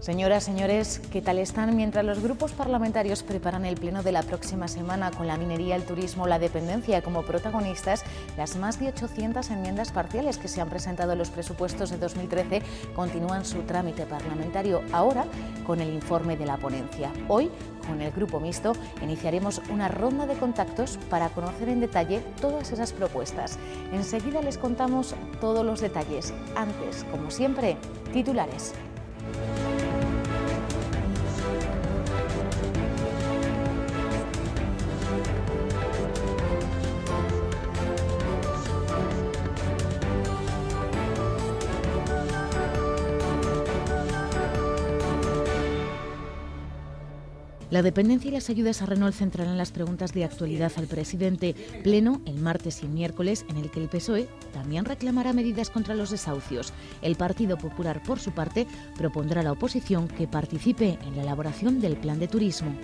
Señoras, señores, ¿qué tal están? Mientras los grupos parlamentarios preparan el pleno de la próxima semana con la minería, el turismo, la dependencia como protagonistas, las más de 800 enmiendas parciales que se han presentado en los presupuestos de 2013 continúan su trámite parlamentario, ahora con el informe de la ponencia. Hoy, con el Grupo Mixto, iniciaremos una ronda de contactos para conocer en detalle todas esas propuestas. Enseguida les contamos todos los detalles. Antes, como siempre, titulares. La dependencia y las ayudas a Renault centrarán las preguntas de actualidad al presidente. Pleno el martes y miércoles, en el que el PSOE también reclamará medidas contra los desahucios. El Partido Popular, por su parte, propondrá a la oposición que participe en la elaboración del plan de turismo.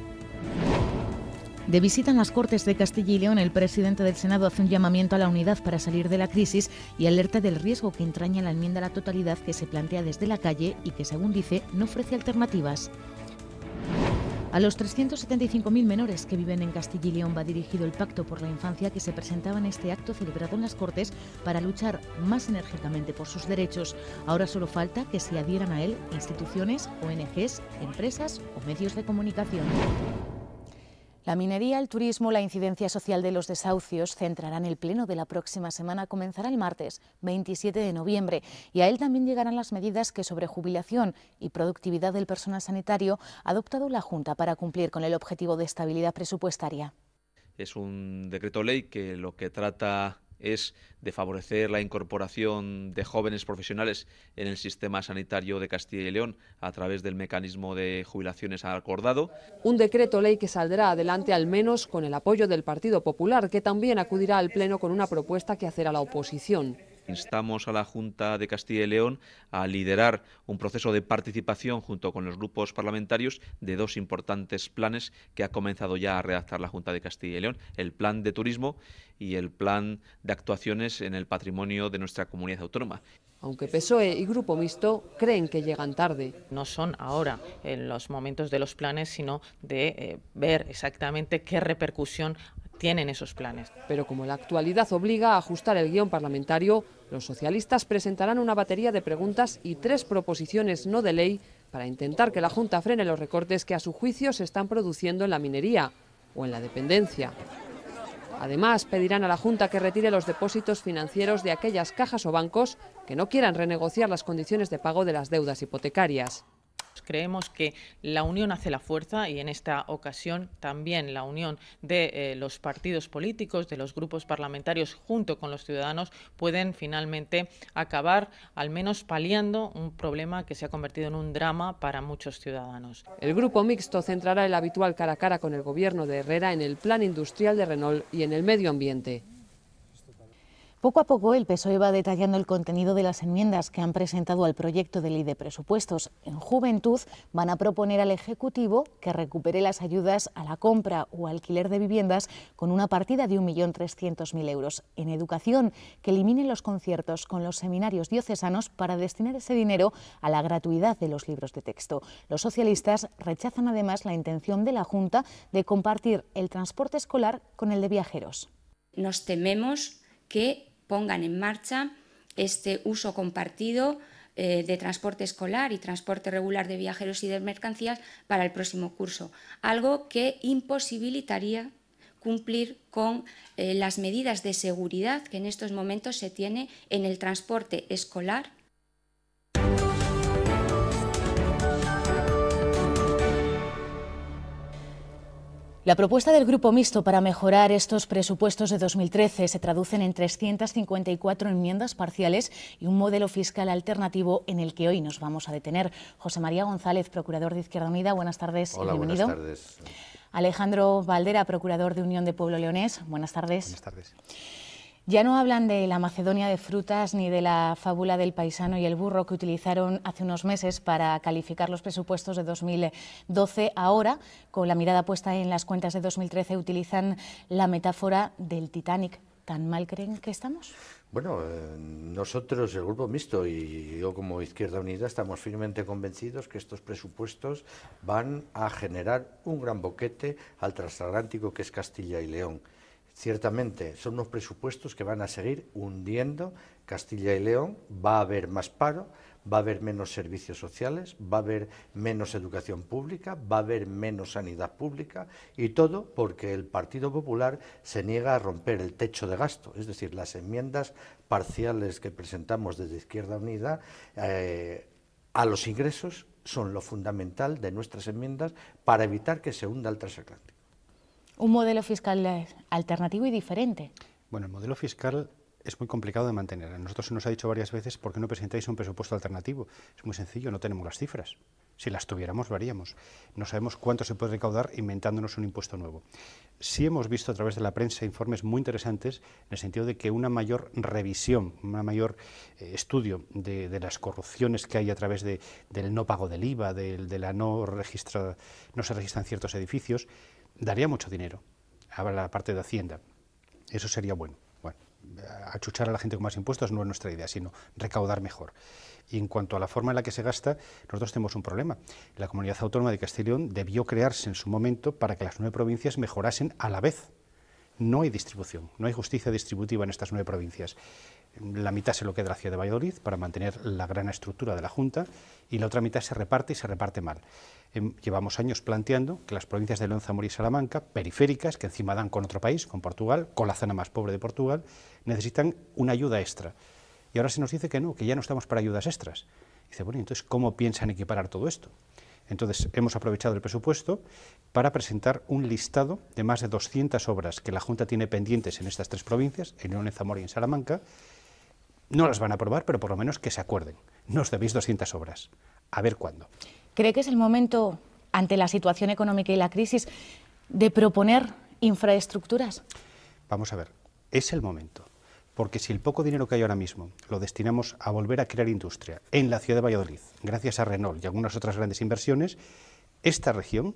De visita en las Cortes de Castilla y León, el presidente del Senado hace un llamamiento a la unidad para salir de la crisis y alerta del riesgo que entraña la enmienda a la totalidad que se plantea desde la calle y que, según dice, no ofrece alternativas. A los 375.000 menores que viven en Castilla y León va dirigido el Pacto por la Infancia que se presentaba en este acto celebrado en las Cortes para luchar más enérgicamente por sus derechos. Ahora solo falta que se adhieran a él instituciones, ONGs, empresas o medios de comunicación. La minería, el turismo, la incidencia social de los desahucios centrarán el pleno de la próxima semana. Comenzará el martes 27 de noviembre y a él también llegarán las medidas que sobre jubilación y productividad del personal sanitario ha adoptado la Junta para cumplir con el objetivo de estabilidad presupuestaria. Es un decreto ley que lo que trata es de favorecer la incorporación de jóvenes profesionales en el sistema sanitario de Castilla y León a través del mecanismo de jubilaciones acordado. Un decreto ley que saldrá adelante al menos con el apoyo del Partido Popular, que también acudirá al Pleno con una propuesta que hacer a la oposición. Instamos a la Junta de Castilla y León a liderar un proceso de participación junto con los grupos parlamentarios de dos importantes planes que ha comenzado ya a redactar la Junta de Castilla y León, el plan de turismo y el plan de actuaciones en el patrimonio de nuestra comunidad autónoma. Aunque PSOE y Grupo Mixto creen que llegan tarde. No son ahora en los momentos de los planes, sino de ver exactamente qué repercusión tienen esos planes. Pero como la actualidad obliga a ajustar el guión parlamentario, los socialistas presentarán una batería de preguntas y 3 proposiciones no de ley para intentar que la Junta frene los recortes que a su juicio se están produciendo en la minería o en la dependencia. Además, pedirán a la Junta que retire los depósitos financieros de aquellas cajas o bancos que no quieran renegociar las condiciones de pago de las deudas hipotecarias. Creemos que la unión hace la fuerza y en esta ocasión también la unión de los partidos políticos, de los grupos parlamentarios junto con los ciudadanos pueden finalmente acabar al menos paliando un problema que se ha convertido en un drama para muchos ciudadanos. El Grupo Mixto centrará el habitual cara a cara con el gobierno de Herrera en el plan industrial de Renault y en el medio ambiente. Poco a poco el PSOE va detallando el contenido de las enmiendas que han presentado al proyecto de ley de presupuestos. En Juventud van a proponer al Ejecutivo que recupere las ayudas a la compra o alquiler de viviendas con una partida de 1.300.000 euros. En Educación, que eliminen los conciertos con los seminarios diocesanos para destinar ese dinero a la gratuidad de los libros de texto. Los socialistas rechazan además la intención de la Junta de compartir el transporte escolar con el de viajeros. Nos tememos que pongan en marcha este uso compartido de transporte escolar y transporte regular de viajeros y de mercancías para el próximo curso, algo que imposibilitaría cumplir con las medidas de seguridad que en estos momentos se tiene en el transporte escolar. La propuesta del Grupo Mixto para mejorar estos presupuestos de 2013 se traducen en 354 enmiendas parciales y un modelo fiscal alternativo en el que hoy nos vamos a detener. José María González, procurador de Izquierda Unida, buenas tardes. Hola, y bienvenido. buenas tardes. Alejandro Valdera, procurador de Unión de Pueblo Leonés, buenas tardes. Buenas tardes. Ya no hablan de la Macedonia de frutas ni de la fábula del paisano y el burro que utilizaron hace unos meses para calificar los presupuestos de 2012. Ahora, con la mirada puesta en las cuentas de 2013, utilizan la metáfora del Titanic. ¿Tan mal creen que estamos? Bueno, nosotros, el Grupo Mixto y yo como Izquierda Unida, estamos firmemente convencidos que estos presupuestos van a generar un gran boquete al transatlántico que es Castilla y León. Ciertamente son unos presupuestos que van a seguir hundiendo Castilla y León, va a haber más paro, va a haber menos servicios sociales, va a haber menos educación pública, va a haber menos sanidad pública y todo porque el Partido Popular se niega a romper el techo de gasto, es decir, las enmiendas parciales que presentamos desde Izquierda Unida a los ingresos son lo fundamental de nuestras enmiendas para evitar que se hunda el transatlántico. Un modelo fiscal alternativo y diferente. Bueno, el modelo fiscal es muy complicado de mantener. A nosotros se nos ha dicho varias veces, ¿por qué no presentáis un presupuesto alternativo? Es muy sencillo, no tenemos las cifras. Si las tuviéramos, lo haríamos. No sabemos cuánto se puede recaudar inventándonos un impuesto nuevo. Sí hemos visto a través de la prensa informes muy interesantes en el sentido de que una mayor revisión, un mayor estudio de las corrupciones que hay a través del no pago del IVA, de la no se registran ciertos edificios, daría mucho dinero a la parte de Hacienda. Eso sería bueno. Bueno, achuchar a la gente con más impuestos no es nuestra idea, sino recaudar mejor. Y en cuanto a la forma en la que se gasta, nosotros tenemos un problema. La Comunidad Autónoma de Castilla y León debió crearse en su momento para que las 9 provincias mejorasen a la vez. No hay distribución, no hay justicia distributiva en estas 9 provincias. La mitad se lo queda la ciudad de Valladolid para mantener la gran estructura de la Junta y la otra mitad se reparte y se reparte mal. Llevamos años planteando que las provincias de León, Zamora y Salamanca, periféricas, que encima dan con otro país, con Portugal, con la zona más pobre de Portugal, necesitan una ayuda extra. Y ahora se nos dice que no, que ya no estamos para ayudas extras. Dice, bueno, entonces, ¿cómo piensan equiparar todo esto? Entonces, hemos aprovechado el presupuesto para presentar un listado de más de 200 obras que la Junta tiene pendientes en estas 3 provincias, en León, en Zamora y en Salamanca. No las van a aprobar, pero por lo menos que se acuerden. Nos debéis 200 obras. A ver cuándo. ¿Cree que es el momento, ante la situación económica y la crisis, de proponer infraestructuras? Vamos a ver, es el momento. Porque si el poco dinero que hay ahora mismo lo destinamos a volver a crear industria en la ciudad de Valladolid, gracias a Renault y algunas otras grandes inversiones, esta región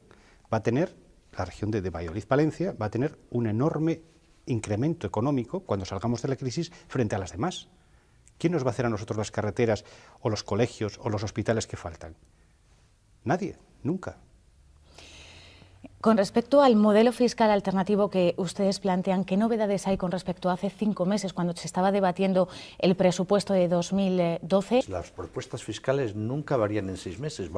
va a tener, la región de Valladolid-Palencia, va a tener un enorme incremento económico cuando salgamos de la crisis frente a las demás. ¿Quién nos va a hacer a nosotros las carreteras o los colegios o los hospitales que faltan? Nadie, nunca. Con respecto al modelo fiscal alternativo que ustedes plantean, ¿qué novedades hay con respecto a hace 5 meses, cuando se estaba debatiendo el presupuesto de 2012? Las propuestas fiscales nunca varían en 6 meses,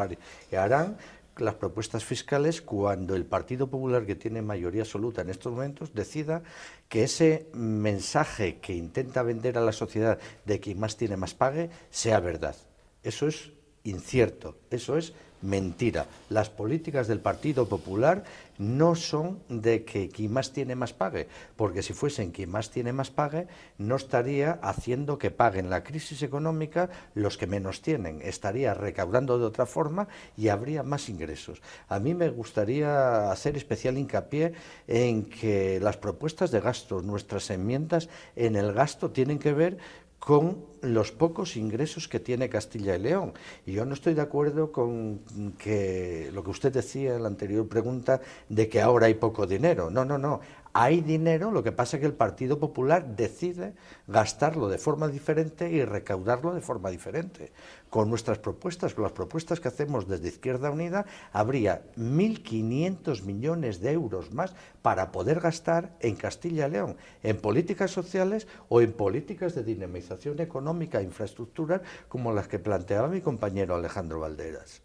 harán las propuestas fiscales cuando el Partido Popular, que tiene mayoría absoluta en estos momentos, decida que ese mensaje que intenta vender a la sociedad de quien más tiene más pague sea verdad. Eso es incierto, eso es mentira. Las políticas del Partido Popular no son de que quien más tiene más pague, porque si fuesen quien más tiene más pague, no estaría haciendo que paguen la crisis económica los que menos tienen, estaría recaudando de otra forma y habría más ingresos. A mí me gustaría hacer especial hincapié en que las propuestas de gasto, nuestras enmiendas en el gasto, tienen que ver con los pocos ingresos que tiene Castilla y León. Y yo no estoy de acuerdo con que lo que usted decía en la anterior pregunta de que ahora hay poco dinero. No, no, no. Hay dinero, lo que pasa es que el Partido Popular decide gastarlo de forma diferente y recaudarlo de forma diferente. Con nuestras propuestas, con las propuestas que hacemos desde Izquierda Unida, habría 1.500 millones de euros más para poder gastar en Castilla y León, en políticas sociales o en políticas de dinamización económica e infraestructuras como las que planteaba mi compañero Alejandro Valderas.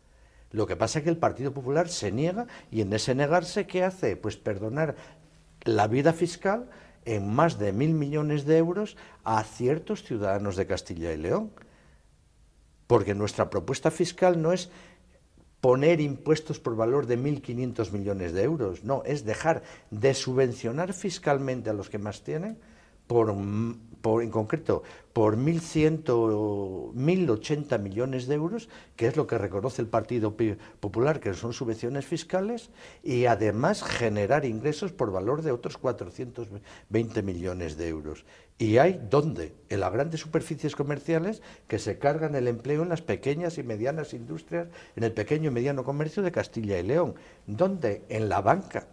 Lo que pasa es que el Partido Popular se niega y en ese negarse, ¿qué hace? Pues perdonar la vida fiscal en más de 1.000 millones de euros a ciertos ciudadanos de Castilla y León. Porque nuestra propuesta fiscal no es poner impuestos por valor de 1.500 millones de euros, no, es dejar de subvencionar fiscalmente a los que más tienen, en concreto, por 1.180 millones de euros, que es lo que reconoce el Partido Popular, que son subvenciones fiscales, y además generar ingresos por valor de otros 420 millones de euros. ¿Y hay dónde? En las grandes superficies comerciales que se cargan el empleo en las pequeñas y medianas industrias, en el pequeño y mediano comercio de Castilla y León. ¿Dónde? En la banca,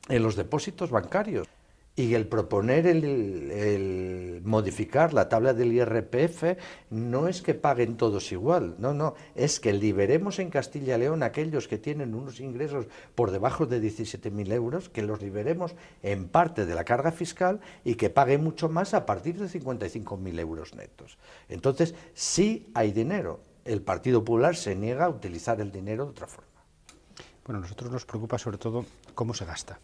en los depósitos bancarios. Y el proponer el modificar la tabla del IRPF no es que paguen todos igual, no, es que liberemos en Castilla y León a aquellos que tienen unos ingresos por debajo de 17.000 euros, que los liberemos en parte de la carga fiscal y que paguen mucho más a partir de 55.000 euros netos. Entonces, sí hay dinero. El Partido Popular se niega a utilizar el dinero de otra forma. Bueno, a nosotros nos preocupa sobre todo cómo se gasta.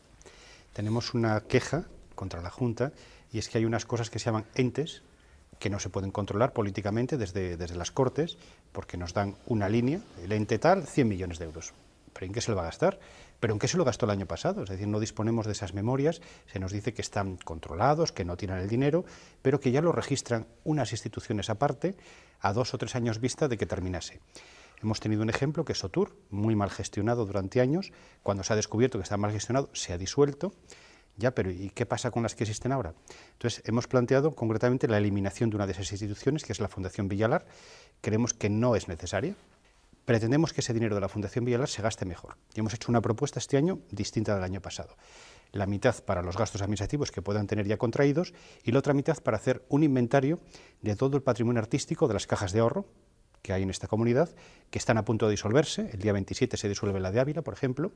Tenemos una queja contra la Junta, y es que hay unas cosas que se llaman entes que no se pueden controlar políticamente desde las Cortes, porque nos dan una línea, el ente tal, 100 millones de euros. ¿Pero en qué se lo va a gastar? ¿Pero en qué se lo gastó el año pasado? Es decir, no disponemos de esas memorias, se nos dice que están controlados, que no tienen el dinero, pero que ya lo registran unas instituciones aparte a 2 o 3 años vista de que terminase. Hemos tenido un ejemplo que es Sotur, muy mal gestionado durante años. Cuando se ha descubierto que está mal gestionado, se ha disuelto. Ya, pero ¿y qué pasa con las que existen ahora? Entonces, hemos planteado concretamente la eliminación de una de esas instituciones, que es la Fundación Villalar. Creemos que no es necesaria. Pretendemos que ese dinero de la Fundación Villalar se gaste mejor. Y hemos hecho una propuesta este año distinta del año pasado. La mitad para los gastos administrativos que puedan tener ya contraídos y la otra mitad para hacer un inventario de todo el patrimonio artístico de las cajas de ahorro que hay en esta comunidad, que están a punto de disolverse. El día 27 se disuelve la de Ávila, por ejemplo,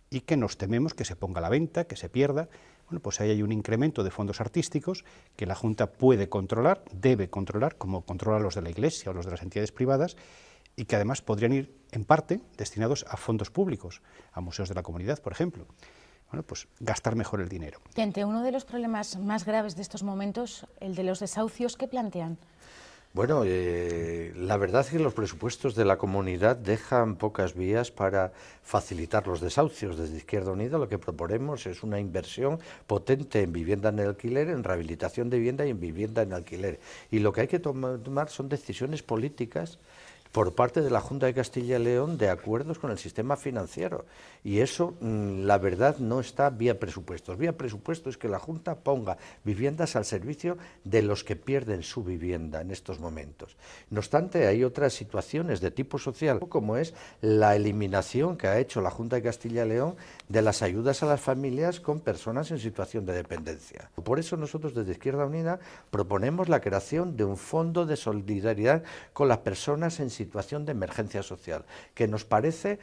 y que nos tememos que se ponga a la venta, que se pierda. Bueno, pues ahí hay un incremento de fondos artísticos que la Junta puede controlar, debe controlar, como controla los de la Iglesia o los de las entidades privadas, y que además podrían ir, en parte, destinados a fondos públicos, a museos de la comunidad, por ejemplo. Bueno, pues gastar mejor el dinero. Y ante uno de los problemas más graves de estos momentos, el de los desahucios, ¿qué plantean? Bueno, la verdad es que los presupuestos de la comunidad dejan pocas vías para facilitar los desahucios. Desde Izquierda Unida lo que proponemos es una inversión potente en vivienda en alquiler, en rehabilitación de vivienda y en vivienda en alquiler. Y lo que hay que tomar son decisiones políticas por parte de la Junta de Castilla y León de acuerdos con el sistema financiero. Y eso, la verdad, no está vía presupuestos. Vía presupuestos es que la Junta ponga viviendas al servicio de los que pierden su vivienda en estos momentos. No obstante, hay otras situaciones de tipo social, como es la eliminación que ha hecho la Junta de Castilla y León de las ayudas a las familias con personas en situación de dependencia. Por eso nosotros desde Izquierda Unida proponemos la creación de un fondo de solidaridad con las personas en situación de emergencia social, que nos parece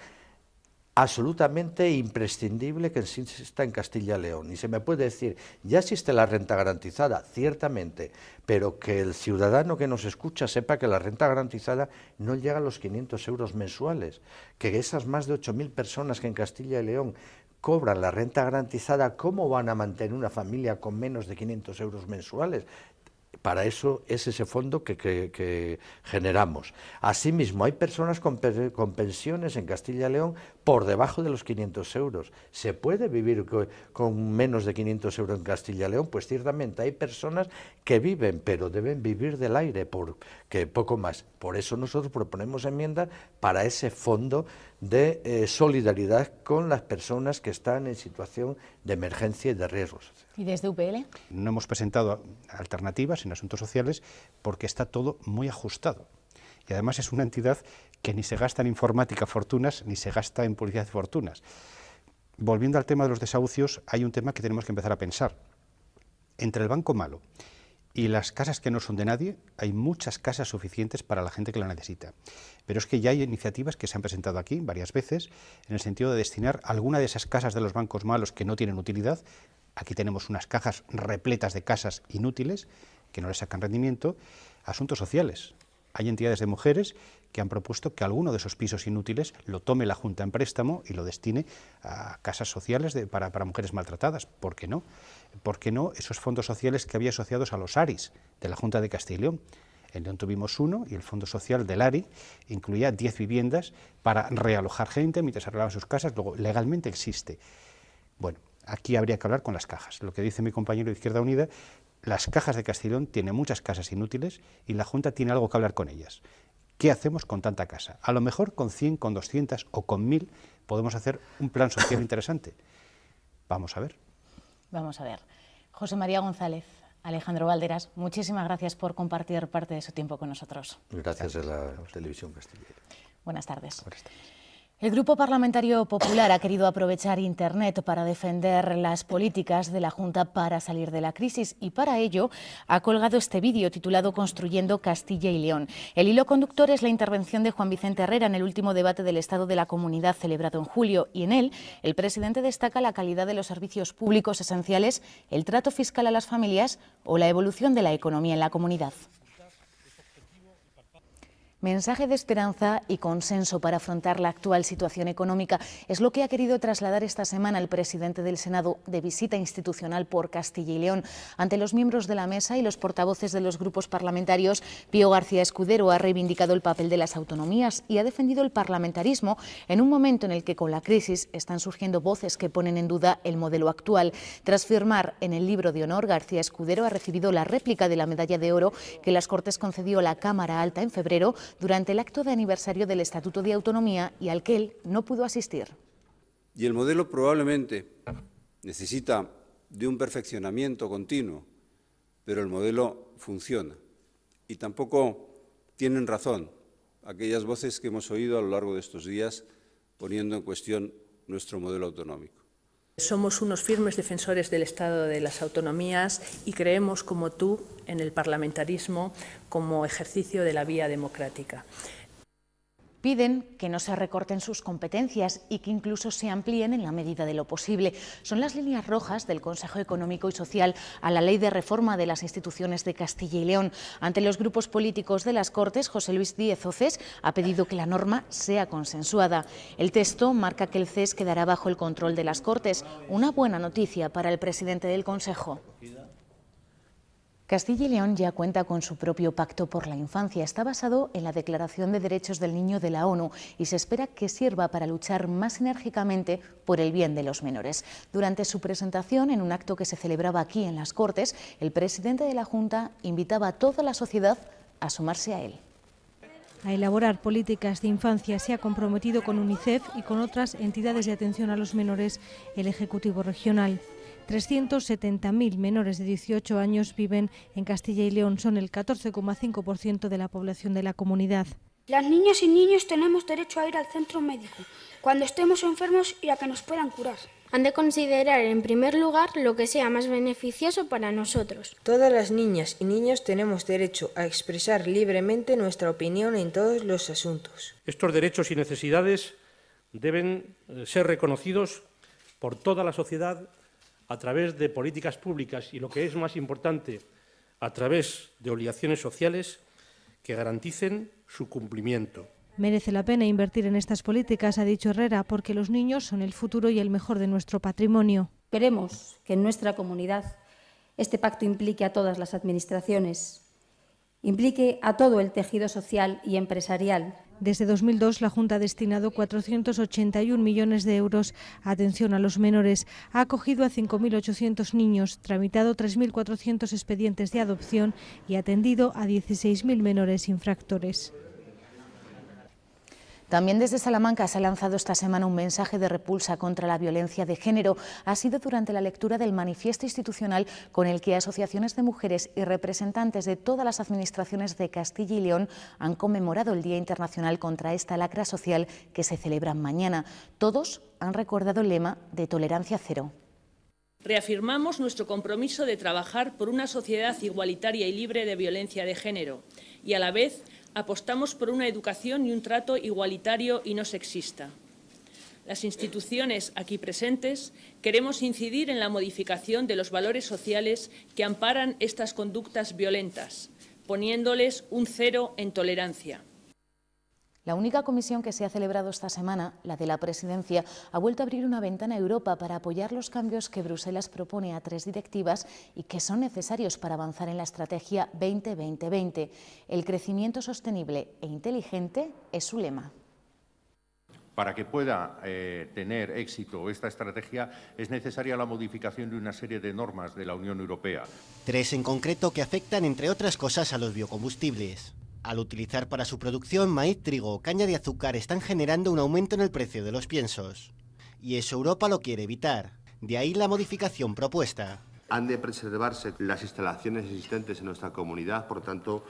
absolutamente imprescindible que exista en Castilla y León. Y se me puede decir, ya existe la renta garantizada, ciertamente, pero que el ciudadano que nos escucha sepa que la renta garantizada no llega a los 500 euros mensuales, que esas más de 8.000 personas que en Castilla y León cobran la renta garantizada, ¿cómo van a mantener una familia con menos de 500 euros mensuales? Para eso es ese fondo que generamos. Asimismo, hay personas con pensiones en Castilla y León por debajo de los 500 euros. ¿Se puede vivir con menos de 500 euros en Castilla y León? Pues ciertamente hay personas que viven, pero deben vivir del aire, porque poco más. Por eso nosotros proponemos enmiendas para ese fondo de solidaridad con las personas que están en situación de emergencia y de riesgo social. ¿Y desde UPL? No hemos presentado alternativas en asuntos sociales porque está todo muy ajustado. Y además es una entidad que ni se gasta en informática fortunas, ni se gasta en publicidad fortunas. Volviendo al tema de los desahucios, hay un tema que tenemos que empezar a pensar. Entre el banco malo y las casas que no son de nadie, hay muchas casas suficientes para la gente que la necesita. Pero es que ya hay iniciativas que se han presentado aquí varias veces en el sentido de destinar alguna de esas casas de los bancos malos que no tienen utilidad. Aquí tenemos unas cajas repletas de casas inútiles que no les sacan rendimiento, a asuntos sociales. Hay entidades de mujeres que han propuesto que alguno de esos pisos inútiles lo tome la Junta en préstamo y lo destine a casas sociales para mujeres maltratadas. ¿Por qué no? ¿Por qué no esos fondos sociales que había asociados a los ARIs de la Junta de Castilla y León? En León tuvimos uno y el Fondo Social del ARI incluía 10 viviendas para realojar gente mientras arreglaban sus casas. Luego, legalmente existe. Bueno, aquí habría que hablar con las cajas. Lo que dice mi compañero de Izquierda Unida, las cajas de Castilla y León tienen muchas casas inútiles y la Junta tiene algo que hablar con ellas. ¿Qué hacemos con tanta casa? A lo mejor con 100, con 200 o con 1000 podemos hacer un plan social interesante. Vamos a ver. Vamos a ver. José María González, Alejandro Valderas, muchísimas gracias por compartir parte de su tiempo con nosotros. Gracias a la Televisión Castilla. Buenas tardes. Buenas tardes. El Grupo Parlamentario Popular ha querido aprovechar Internet para defender las políticas de la Junta para salir de la crisis y para ello ha colgado este vídeo titulado Construyendo Castilla y León. El hilo conductor es la intervención de Juan Vicente Herrera en el último debate del Estado de la Comunidad celebrado en julio y en él el presidente destaca la calidad de los servicios públicos esenciales, el trato fiscal a las familias o la evolución de la economía en la comunidad. Mensaje de esperanza y consenso para afrontar la actual situación económica es lo que ha querido trasladar esta semana el presidente del Senado de visita institucional por Castilla y León. Ante los miembros de la mesa y los portavoces de los grupos parlamentarios, Pío García Escudero ha reivindicado el papel de las autonomías y ha defendido el parlamentarismo en un momento en el que con la crisis están surgiendo voces que ponen en duda el modelo actual. Tras firmar en el libro de honor, García Escudero ha recibido la réplica de la medalla de oro que las Cortes concedió a la Cámara Alta en febrero durante el acto de aniversario del Estatuto de Autonomía y al que él no pudo asistir. Y el modelo probablemente necesita de un perfeccionamiento continuo, pero el modelo funciona. Y tampoco tienen razón aquellas voces que hemos oído a lo largo de estos días poniendo en cuestión nuestro modelo autonómico. Somos unos firmes defensores del Estado de las autonomías y creemos, como tú, en el parlamentarismo como ejercicio de la vía democrática. Piden que no se recorten sus competencias y que incluso se amplíen en la medida de lo posible. Son las líneas rojas del Consejo Económico y Social a la Ley de Reforma de las Instituciones de Castilla y León. Ante los grupos políticos de las Cortes, José Luis Díez Oces ha pedido que la norma sea consensuada. El texto marca que el CES quedará bajo el control de las Cortes, una buena noticia para el presidente del Consejo. Castilla y León ya cuenta con su propio pacto por la infancia. Está basado en la Declaración de Derechos del Niño de la ONU y se espera que sirva para luchar más enérgicamente por el bien de los menores. Durante su presentación, en un acto que se celebraba aquí en las Cortes, el presidente de la Junta invitaba a toda la sociedad a sumarse a él. A elaborar políticas de infancia se ha comprometido con UNICEF y con otras entidades de atención a los menores el Ejecutivo Regional. 370.000 menores de 18 años viven en Castilla y León, son el 14,5% de la población de la comunidad. Las niñas y niños tenemos derecho a ir al centro médico cuando estemos enfermos y a que nos puedan curar. Han de considerar en primer lugar lo que sea más beneficioso para nosotros. Todas las niñas y niños tenemos derecho a expresar libremente nuestra opinión en todos los asuntos. Estos derechos y necesidades deben ser reconocidos por toda la sociedad a través de políticas públicas y, lo que es más importante, a través de obligaciones sociales que garanticen su cumplimiento. Merece la pena invertir en estas políticas, ha dicho Herrera, porque los niños son el futuro y el mejor de nuestro patrimonio. Queremos que en nuestra comunidad este pacto implique a todas las administraciones, implique a todo el tejido social y empresarial. Desde 2002, la Junta ha destinado 481 millones de euros a atención a los menores. Ha acogido a 5.800 niños, tramitado 3.400 expedientes de adopción y atendido a 16.000 menores infractores. También desde Salamanca se ha lanzado esta semana un mensaje de repulsa contra la violencia de género. Ha sido durante la lectura del manifiesto institucional con el que asociaciones de mujeres y representantes de todas las administraciones de Castilla y León han conmemorado el Día Internacional contra esta lacra social que se celebra mañana. Todos han recordado el lema de tolerancia cero. Reafirmamos nuestro compromiso de trabajar por una sociedad igualitaria y libre de violencia de género y a la vez apostamos por una educación y un trato igualitario y no sexista. Las instituciones aquí presentes queremos incidir en la modificación de los valores sociales que amparan estas conductas violentas, poniéndoles un cero en tolerancia. La única comisión que se ha celebrado esta semana, la de la Presidencia, ha vuelto a abrir una ventana a Europa para apoyar los cambios que Bruselas propone a 3 directivas y que son necesarios para avanzar en la Estrategia 2020-2020. El crecimiento sostenible e inteligente es su lema. Para que pueda tener éxito esta estrategia es necesaria la modificación de una serie de normas de la Unión Europea. 3 en concreto que afectan, entre otras cosas, a los biocombustibles. Al utilizar para su producción maíz, trigo o caña de azúcar están generando un aumento en el precio de los piensos. Y eso Europa lo quiere evitar. De ahí la modificación propuesta. Han de preservarse las instalaciones existentes en nuestra comunidad, por tanto,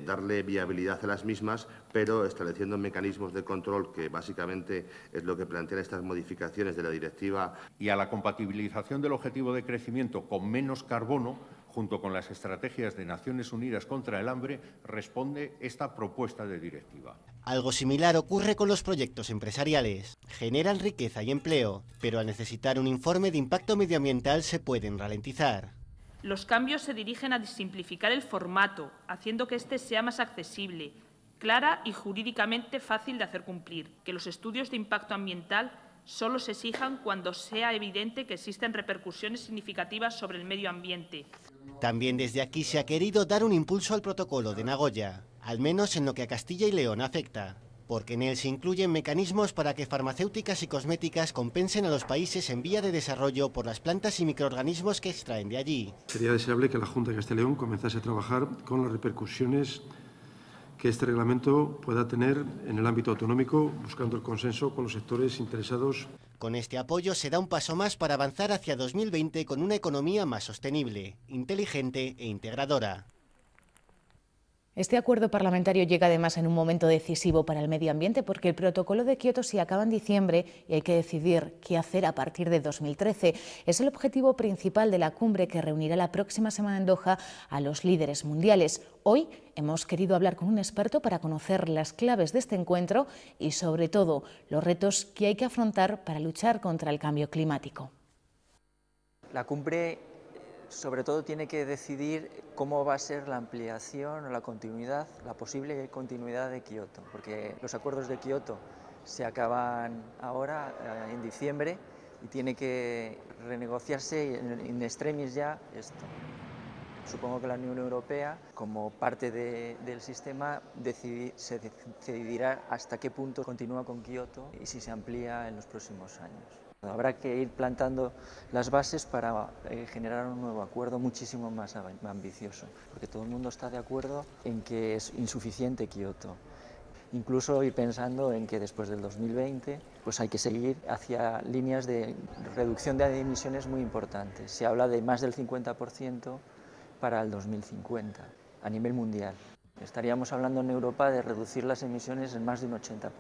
darle viabilidad a las mismas, pero estableciendo mecanismos de control, que básicamente es lo que plantean estas modificaciones de la directiva. Y a la compatibilización del objetivo de crecimiento con menos carbono, junto con las estrategias de Naciones Unidas contra el hambre, responde esta propuesta de directiva. Algo similar ocurre con los proyectos empresariales. Generan riqueza y empleo, pero al necesitar un informe de impacto medioambiental se pueden ralentizar. Los cambios se dirigen a simplificar el formato, haciendo que este sea más accesible, clara y jurídicamente fácil de hacer cumplir, que los estudios de impacto ambiental solo se exijan cuando sea evidente que existen repercusiones significativas sobre el medio ambiente. También desde aquí se ha querido dar un impulso al protocolo de Nagoya, al menos en lo que a Castilla y León afecta, porque en él se incluyen mecanismos para que farmacéuticas y cosméticas compensen a los países en vía de desarrollo por las plantas y microorganismos que extraen de allí. Sería deseable que la Junta de Castilla y León comenzase a trabajar con las repercusiones que este reglamento pueda tener en el ámbito autonómico, buscando el consenso con los sectores interesados. Con este apoyo se da un paso más para avanzar hacia 2020 con una economía más sostenible, inteligente e integradora. Este acuerdo parlamentario llega además en un momento decisivo para el medio ambiente porque el protocolo de Kioto se acaba en diciembre y hay que decidir qué hacer a partir de 2013. Es el objetivo principal de la cumbre que reunirá la próxima semana en Doha a los líderes mundiales. Hoy hemos querido hablar con un experto para conocer las claves de este encuentro y sobre todo los retos que hay que afrontar para luchar contra el cambio climático. La cumbre sobre todo tiene que decidir cómo va a ser la ampliación o la continuidad, la posible continuidad de Kioto, porque los acuerdos de Kioto se acaban ahora, en diciembre, y tiene que renegociarse in extremis ya esto. Supongo que la Unión Europea, como parte del sistema, se decidirá hasta qué punto continúa con Kioto y si se amplía en los próximos años. Habrá que ir plantando las bases para generar un nuevo acuerdo muchísimo más ambicioso, porque todo el mundo está de acuerdo en que es insuficiente Kioto. Incluso ir pensando en que después del 2020 pues hay que seguir hacia líneas de reducción de emisiones muy importantes. Se habla de más del 50% para el 2050 a nivel mundial. Estaríamos hablando en Europa de reducir las emisiones en más de un 80%.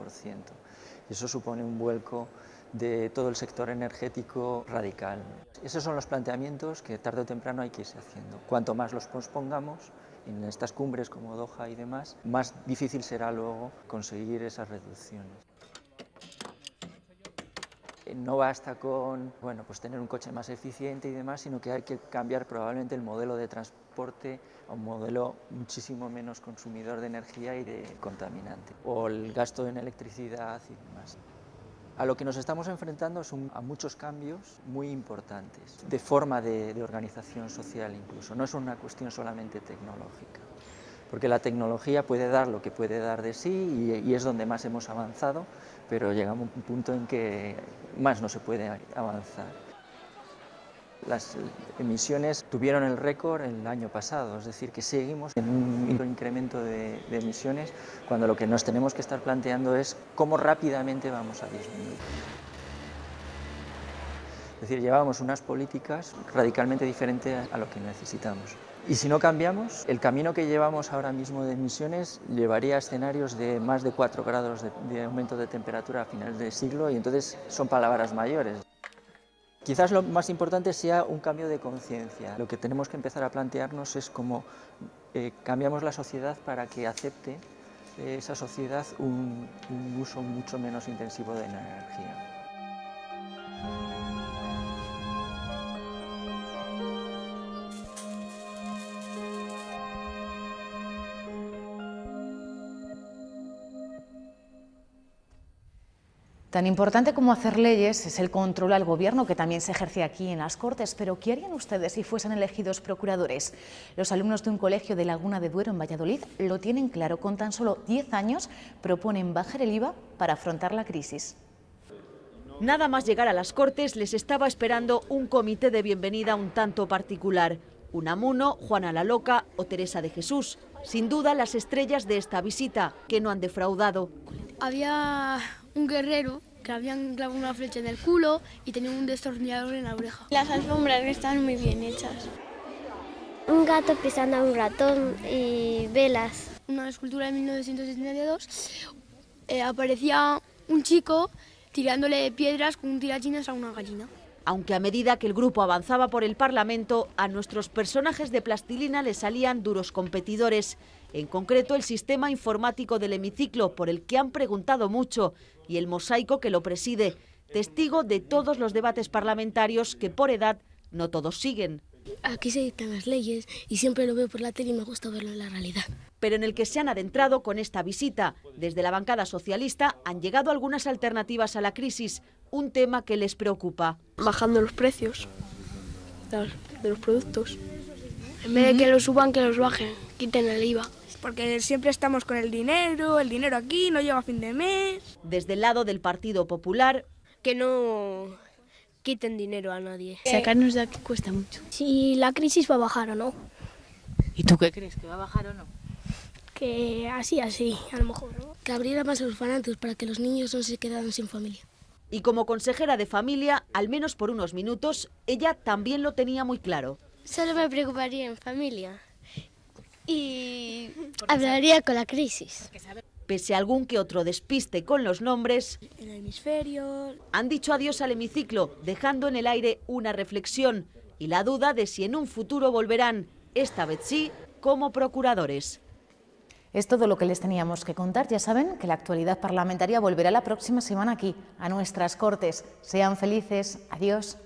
Eso supone un vuelco de todo el sector energético radical. Esos son los planteamientos que tarde o temprano hay que irse haciendo. Cuanto más los pospongamos en estas cumbres como Doha y demás, más difícil será luego conseguir esas reducciones. No basta con pues tener un coche más eficiente y demás, sino que hay que cambiar probablemente el modelo de transporte a un modelo muchísimo menos consumidor de energía y de contaminante, o el gasto en electricidad y demás. A lo que nos estamos enfrentando es a muchos cambios muy importantes, de forma de organización social incluso, no es una cuestión solamente tecnológica, porque la tecnología puede dar lo que puede dar de sí y es donde más hemos avanzado, pero llegamos a un punto en que más no se puede avanzar. Las emisiones tuvieron el récord el año pasado, es decir, que seguimos en un incremento de emisiones cuando lo que nos tenemos que estar planteando es cómo rápidamente vamos a disminuir. Es decir, llevamos unas políticas radicalmente diferentes a lo que necesitamos. Y si no cambiamos, el camino que llevamos ahora mismo de emisiones llevaría a escenarios de más de 4 grados de aumento de temperatura a finales del siglo y entonces son palabras mayores. Quizás lo más importante sea un cambio de conciencia. Lo que tenemos que empezar a plantearnos es cómo cambiamos la sociedad para que acepte esa sociedad un uso mucho menos intensivo de la energía. Tan importante como hacer leyes es el control al Gobierno, que también se ejerce aquí en las Cortes. Pero ¿qué harían ustedes si fuesen elegidos procuradores? Los alumnos de un colegio de Laguna de Duero, en Valladolid, lo tienen claro. Con tan solo 10 años proponen bajar el IVA para afrontar la crisis. Nada más llegar a las Cortes les estaba esperando un comité de bienvenida un tanto particular. Unamuno, Juana la Loca o Teresa de Jesús. Sin duda las estrellas de esta visita, que no han defraudado. Había un guerrero que habían clavado una flecha en el culo y tenían un destornillador en la oreja. Las alfombras están muy bien hechas. Un gato pisando a un ratón y velas. Una escultura de 1972 aparecía un chico tirándole piedras con un tirachinas a una gallina. Aunque a medida que el grupo avanzaba por el Parlamento, a nuestros personajes de plastilina les salían duros competidores. En concreto, el sistema informático del hemiciclo, por el que han preguntado mucho, y el mosaico que lo preside, testigo de todos los debates parlamentarios que por edad no todos siguen. Aquí se dictan las leyes y siempre lo veo por la tele y me gusta verlo en la realidad. Pero en el que se han adentrado con esta visita. Desde la bancada socialista han llegado algunas alternativas a la crisis, un tema que les preocupa. Bajando los precios de los productos. En vez de que los suban, que los bajen, quiten el IVA. Porque siempre estamos con el dinero aquí, no llega a fin de mes. Desde el lado del Partido Popular, que no quiten dinero a nadie. Sacarnos de aquí cuesta mucho. Si la crisis va a bajar o no. ¿Y tú qué crees? ¿Que va a bajar o no? Que así, a lo mejor, ¿no? Que abriera más orfanatos para que los niños no se quedaran sin familia. Y como consejera de familia, al menos por unos minutos, ella también lo tenía muy claro. Solo me preocuparía en familia y hablaría con la crisis. Pese a algún que otro despiste con los nombres, el hemisferio, han dicho adiós al hemiciclo, dejando en el aire una reflexión y la duda de si en un futuro volverán, esta vez sí, como procuradores. Es todo lo que les teníamos que contar. Ya saben que la actualidad parlamentaria volverá la próxima semana aquí, a nuestras Cortes. Sean felices. Adiós.